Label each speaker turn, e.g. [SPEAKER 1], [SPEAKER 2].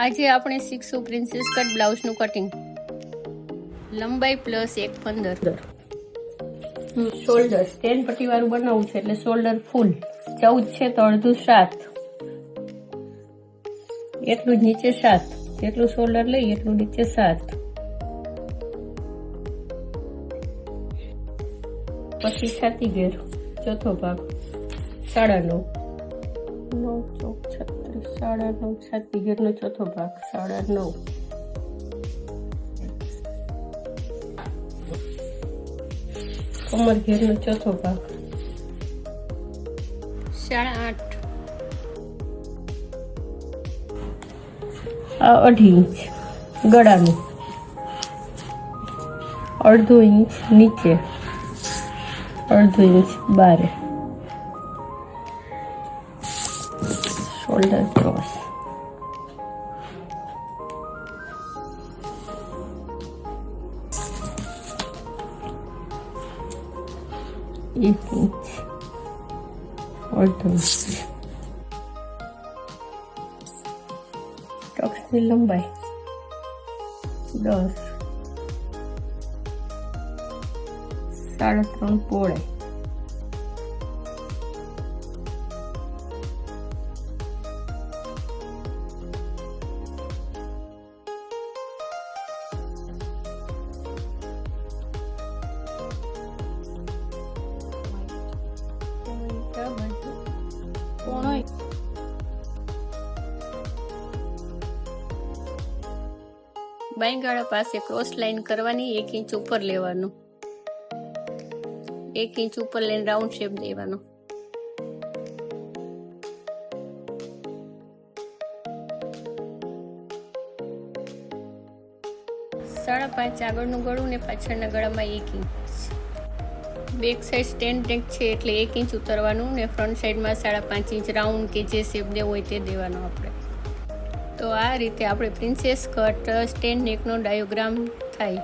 [SPEAKER 1] આજે આપણે શીખશું princess cut બ્લાઉઝનું cutting. લંબાઈ પ્લસ 1.15. શોલ્ડર સ્ટેન પટ્ટી વાળું બનાવવું છે એટલે શોલ્ડર ફૂલ 14 છે તો અડધું 7. એટલું જ નીચે 7. જેટલું શોલ્ડર લઈ એટલું નીચે 7. પછી છાતી ઘેર ચોથો ભાગ 9.5. 9 ચોક 36. 9.5 છાતી ઘેરનો ચોથો ભાગ 9.5. કમર ઘેરનો ચોથો ભાગ 8.5. આ 2.5 ઇંચ ગળાનું, 1/2 ઇંચ નીચે, 1/2 ઇંચ બારે. Shoulder cross 1 inch, 1/2 inch. ટક્સની લંબાઈ 10, 3.5 પહોળાઈ. બાંયગાળા પાસે ક્રોસ લાઈન કરવાની, 1 ઇંચ ઉપર લેવાનું, 1 ઇંચ ઉપર લઈને રાઉન્ડ શેપ દેવાનો. .5 આગળનું ગળું ને પાછળના ગળામાં 1 ઇંચ. બેક સાઈડ સ્ટેન્ડ નેક છે એટલે 1 ઇંચ ઉતરવાનું ને ફ્રન્ટ સાઈડમાં 5.5 ઇંચ રાઉન્ડ કે જે શેપ દેવો હોય તે દેવાનો આપણે. તો આ રીતે આપણે પ્રિન્સેસ કટ સ્ટેન્ડ નેકનો ડાયોગ્રામ થાય.